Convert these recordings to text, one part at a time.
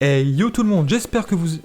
Hey yo tout le monde, j'espère que vous...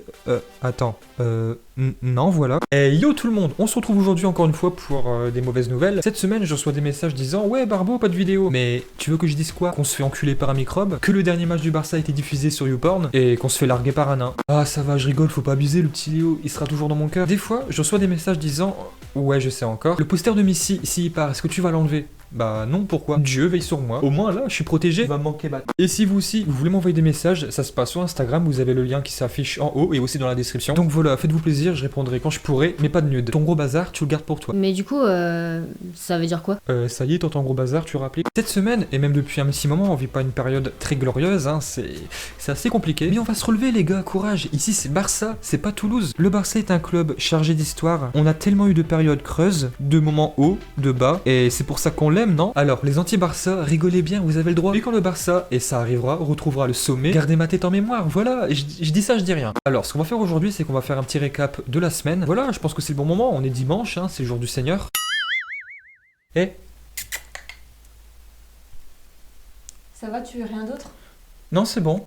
non, voilà. Hey yo tout le monde, on se retrouve aujourd'hui encore une fois pour des mauvaises nouvelles. Cette semaine, je reçois des messages disant « Ouais, Barbo, pas de vidéo !» Mais tu veux que je dise quoi? Qu'on se fait enculer par un microbe? Que le dernier match du Barça a été diffusé sur YouPorn? Et qu'on se fait larguer par un nain? Ah, ça va, je rigole, faut pas abuser, le petit Léo, il sera toujours dans mon cœur. Des fois, je reçois des messages disant « Ouais, je sais encore. Le poster de Messi, s'il part, est-ce que tu vas l'enlever ?» Bah non, pourquoi? Dieu veille sur moi. Au moins là, je suis protégé. Il va me manquer ma... Et si vous aussi, vous voulez m'envoyer des messages, ça se passe sur Instagram, vous avez le lien qui s'affiche en haut et aussi dans la description. Donc voilà, faites-vous plaisir, je répondrai quand je pourrai, mais pas de nude. Ton gros bazar, tu le gardes pour toi. Mais du coup, ça veut dire quoi? Ça y est, ton gros bazar, tu rappelles. Cette semaine, et même depuis un petit moment, on vit pas une période très glorieuse, hein, c'est assez compliqué. Mais on va se relever les gars, courage. Ici c'est Barça, c'est pas Toulouse. Le Barça est un club chargé d'histoire. On a tellement eu de périodes creuses, de moments hauts, de bas, et c'est pour ça qu'on l'aime, non? Alors, les anti-Barça, rigolez bien, vous avez le droit. Et quand le Barça, et ça arrivera, retrouvera le sommet, gardez ma tête en mémoire, voilà, je dis ça, je dis rien. Alors, ce qu'on va faire aujourd'hui, c'est qu'on va faire un petit récap de la semaine. Voilà, je pense que c'est le bon moment, on est dimanche, hein, c'est le jour du Seigneur. Et... Ça va, tu veux rien d'autre? Non, c'est bon.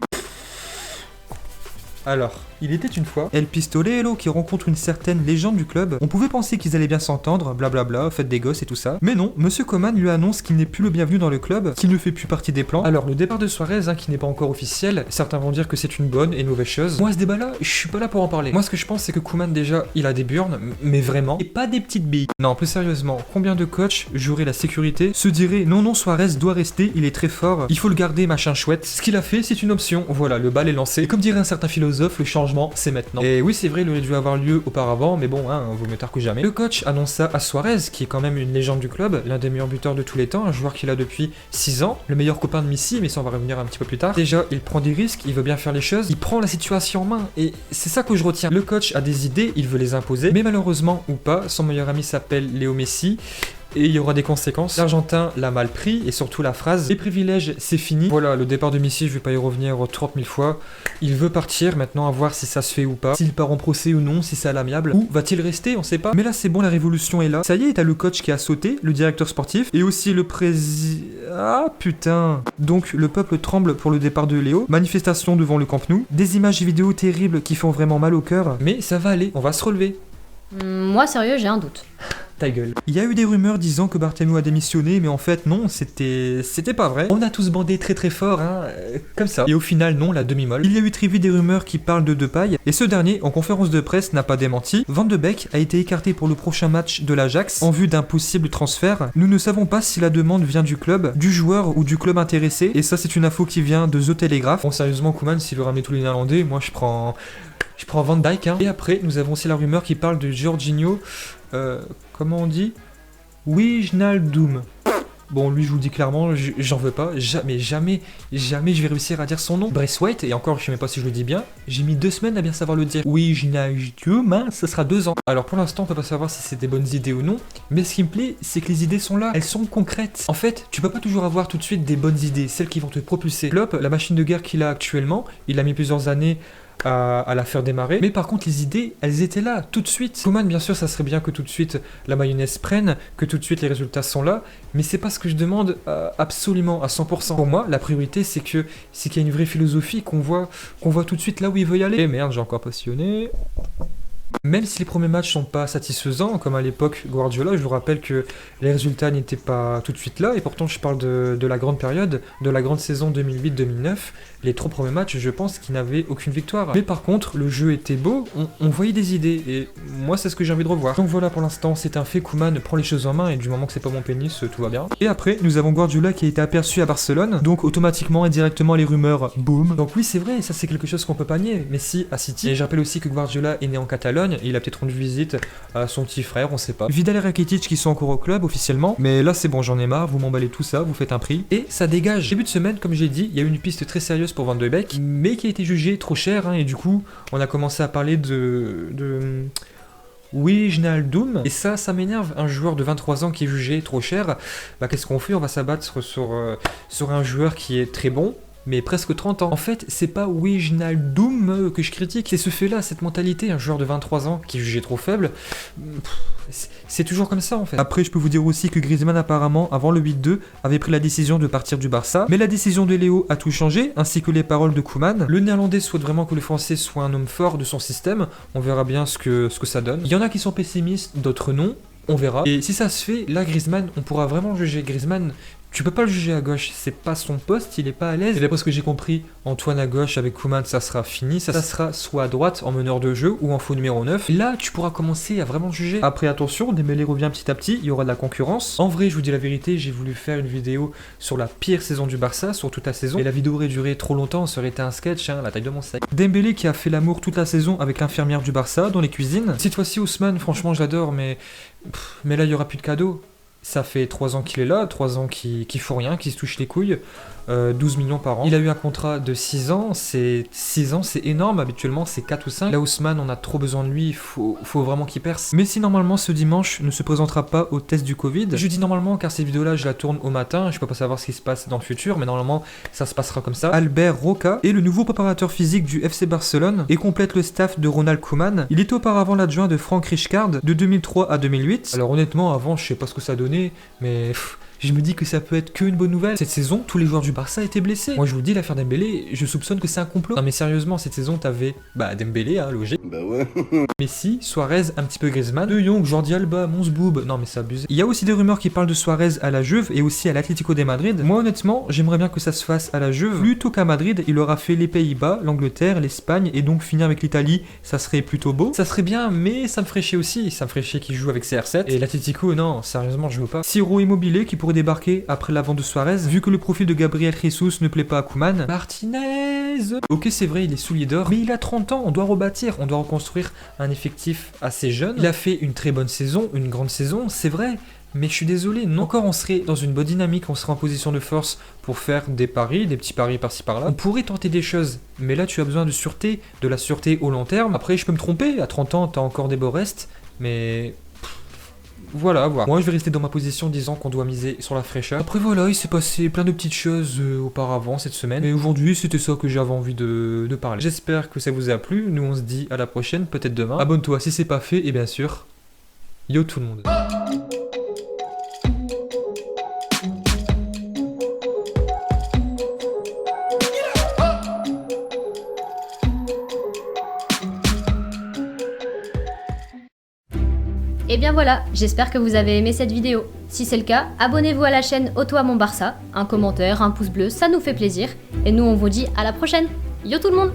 Alors, il était une fois El Pistolero qui rencontre une certaine légende du club. On pouvait penser qu'ils allaient bien s'entendre, blablabla, fête des gosses et tout ça. Mais non, Monsieur Coman lui annonce qu'il n'est plus le bienvenu dans le club, qu'il ne fait plus partie des plans. Alors, le départ de Suarez, hein, qui n'est pas encore officiel, certains vont dire que c'est une bonne et une mauvaise chose. Moi, ce débat-là, je suis pas là pour en parler. Moi, ce que je pense, c'est que Koeman, déjà, il a des burnes, mais vraiment, et pas des petites billes. Non, plus sérieusement, combien de coachs joueraient la sécurité, se diraient non, Suarez doit rester, il est très fort, il faut le garder, machin chouette. Ce qu'il a fait, c'est une option. Voilà, le bal est lancé. Et comme dirait un certain philosophe, le changement, c'est maintenant. Et oui, c'est vrai, il aurait dû avoir lieu auparavant, mais bon, hein, vaut mieux tard que jamais. Le coach annonce ça à Suarez, qui est quand même une légende du club, l'un des meilleurs buteurs de tous les temps, un joueur qu'il a depuis 6 ans, le meilleur copain de Messi, mais ça on va revenir un petit peu plus tard. Déjà, il prend des risques, il veut bien faire les choses, il prend la situation en main, et c'est ça que je retiens. Le coach a des idées, il veut les imposer, mais malheureusement ou pas, son meilleur ami s'appelle Léo Messi, et il y aura des conséquences. L'Argentin l'a mal pris, et surtout la phrase « Les privilèges, c'est fini ». Voilà, le départ de Messi, je vais pas y revenir 30 000 fois. Il veut partir, maintenant à voir si ça se fait ou pas, s'il part en procès ou non, si c'est à l'amiable, ou va-t-il rester, on sait pas. Mais là c'est bon, la révolution est là. Ça y est, t'as le coach qui a sauté, le directeur sportif, et aussi le président... Ah putain. Donc le peuple tremble pour le départ de Léo, manifestation devant le Camp Nou, des images vidéo terribles qui font vraiment mal au cœur, mais ça va aller, on va se relever. Moi, sérieux, j'ai un doute. Ta gueule. Il y a eu des rumeurs disant que Bartomeu a démissionné, mais en fait non, c'était pas vrai. On a tous bandé très très fort, hein, comme ça. Et au final non, la demi-molle. Il y a eu très vite des rumeurs qui parlent de Depay, et ce dernier, en conférence de presse, n'a pas démenti. Van de Beek a été écarté pour le prochain match de l'Ajax, en vue d'un possible transfert. Nous ne savons pas si la demande vient du club, du joueur ou du club intéressé, et ça c'est une info qui vient de The Telegraph. Bon sérieusement, Koeman, s'il veut ramener tous les Néerlandais, moi je prends Van Dijk, hein. Et après, nous avons aussi la rumeur qui parle de Jorginho, comment on dit? Wijnaldum. Bon, lui, je vous le dis clairement, j'en veux pas. Jamais je vais réussir à dire son nom. Braithwaite, et encore, je sais même pas si je le dis bien. J'ai mis 2 semaines à bien savoir le dire. Wijnaldum, hein, ça sera 2 ans. Alors, pour l'instant, on peut pas savoir si c'est des bonnes idées ou non. Mais ce qui me plaît, c'est que les idées sont là. Elles sont concrètes. En fait, tu peux pas toujours avoir tout de suite des bonnes idées, celles qui vont te propulser. Klopp, la machine de guerre qu'il a actuellement, il a mis plusieurs années à la faire démarrer, mais par contre les idées elles étaient là tout de suite. Koeman, bien sûr, ça serait bien que tout de suite la mayonnaise prenne, que tout de suite les résultats sont là, mais c'est pas ce que je demande absolument à 100%. Pour moi la priorité c'est qu'il y a une vraie philosophie, qu'on voit tout de suite là où il veut y aller. Et merde, j'ai encore passionné. Même si les premiers matchs sont pas satisfaisants, comme à l'époque Guardiola, je vous rappelle que les résultats n'étaient pas tout de suite là, et pourtant je parle de la grande période, de la grande saison 2008-2009, les 3 premiers matchs, je pense qu'ils n'avaient aucune victoire. Mais par contre, le jeu était beau, on voyait des idées, et moi c'est ce que j'ai envie de revoir. Donc voilà, pour l'instant, c'est un fait, Koeman prend les choses en main, et du moment que c'est pas mon pénis, tout va bien. Et après, nous avons Guardiola qui a été aperçu à Barcelone, donc automatiquement et directement les rumeurs, boum. Donc oui, c'est vrai, ça c'est quelque chose qu'on peut pas nier, mais si, à City. Et je rappelle aussi que Guardiola est né en Catalogne, il a peut-être rendu visite à son petit frère, on sait pas. Vidal et Rakitic qui sont encore au club officiellement, mais là c'est bon, j'en ai marre, vous m'emballez tout ça, vous faites un prix, et ça dégage. Début de semaine, comme j'ai dit, il y a eu une piste très sérieuse pour Van de Beek, mais qui a été jugée trop chère, hein, et du coup, on a commencé à parler de Wijnaldum, et ça m'énerve, un joueur de 23 ans qui est jugé trop cher, bah qu'est-ce qu'on fait? On va s'abattre sur un joueur qui est très bon, mais presque 30 ans. En fait, c'est pas Wijnaldum que je critique, c'est ce fait-là, cette mentalité, un joueur de 23 ans qui est jugé trop faible. c'est toujours comme ça en fait. Après, je peux vous dire aussi que Griezmann apparemment, avant le 8-2, avait pris la décision de partir du Barça. Mais la décision de Léo a tout changé, ainsi que les paroles de Koeman. Le néerlandais souhaite vraiment que le français soit un homme fort de son système. On verra bien ce que ça donne. Il y en a qui sont pessimistes, d'autres non. On verra. Et si ça se fait, là Griezmann, on pourra vraiment juger. Griezmann, tu peux pas le juger à gauche, c'est pas son poste, il est pas à l'aise. Et d'après ce que j'ai compris, Antoine à gauche avec Koeman, ça sera fini. Ça sera soit à droite en meneur de jeu ou en faux numéro 9. Là, tu pourras commencer à vraiment juger. Après, attention, Dembélé revient petit à petit, il y aura de la concurrence. En vrai, je vous dis la vérité, j'ai voulu faire une vidéo sur la pire saison du Barça, sur toute la saison. Et la vidéo aurait duré trop longtemps, ça aurait été un sketch, hein, la taille de mon sac. Dembélé qui a fait l'amour toute la saison avec l'infirmière du Barça dans les cuisines. Cette fois-ci, Ousmane, franchement, je l'adore, mais là, il y aura plus de cadeaux. Ça fait 3 ans qu'il est là, 3 ans qu'il faut rien, qu'il se touche les couilles, 12 millions par an. Il a eu un contrat de 6 ans, 6 ans, c'est énorme, habituellement c'est 4 ou 5. Là, Ousmane, on a trop besoin de lui, il faut vraiment qu'il perce. Mais si normalement ce dimanche ne se présentera pas au test du Covid, je dis normalement car cette vidéo-là, je la tourne au matin, je peux pas savoir ce qui se passe dans le futur, mais normalement ça se passera comme ça. Albert Roca est le nouveau préparateur physique du FC Barcelone et complète le staff de Ronald Koeman. Il était auparavant l'adjoint de Frank Rijkaard de 2003 à 2008. Alors honnêtement, avant, je sais pas ce que ça donnait, mais je me dis que ça peut être qu'une bonne nouvelle. Cette saison, tous les joueurs du Barça étaient blessés. Moi, je vous le dis, l'affaire Dembélé, je soupçonne que c'est un complot. Non mais sérieusement, cette saison, t'avais Dembélé, hein, logique. Bah ouais. Messi, Suarez, un petit peu Griezmann, De Jong, Jordi Alba, Mons Boub. Non mais c'est abusé. Il y a aussi des rumeurs qui parlent de Suarez à la Juve et aussi à l'Atlético de Madrid. Moi, honnêtement, j'aimerais bien que ça se fasse à la Juve. Plutôt qu'à Madrid, il aura fait les Pays-Bas, l'Angleterre, l'Espagne et donc finir avec l'Italie. Ça serait plutôt beau. Ça serait bien, mais ça me ferait chier aussi. Ça me ferait chier qu'il joue avec CR7. Et l'Atlético, non, sérieusement, je veux pas. Ciro Immobile qui pourrait débarquer après la vente de Suarez, vu que le profil de Gabriel Jesus ne plaît pas à Koeman. Martinez. Ok, c'est vrai, il est soulier d'or, mais il a 30 ans, on doit rebâtir, on doit reconstruire un effectif assez jeune. Il a fait une très bonne saison, une grande saison, c'est vrai. Mais je suis désolé, non. Encore on serait dans une bonne dynamique, on serait en position de force pour faire des paris, des petits paris par-ci par-là. On pourrait tenter des choses, mais là tu as besoin de sûreté, de la sûreté au long terme. Après je peux me tromper, à 30 ans t'as encore des beaux restes, mais voilà. Moi je vais rester dans ma position disant qu'on doit miser sur la fraîcheur. Après voilà, il s'est passé plein de petites choses auparavant cette semaine. Mais aujourd'hui c'était ça que j'avais envie de parler. J'espère que ça vous a plu. Nous on se dit à la prochaine, peut-être demain. Abonne-toi si c'est pas fait et bien sûr, yo tout le monde. Et bien voilà, j'espère que vous avez aimé cette vidéo. Si c'est le cas, abonnez-vous à la chaîne Auto à mon Barça, un commentaire, un pouce bleu, ça nous fait plaisir. Et nous on vous dit à la prochaine. Yo tout le monde!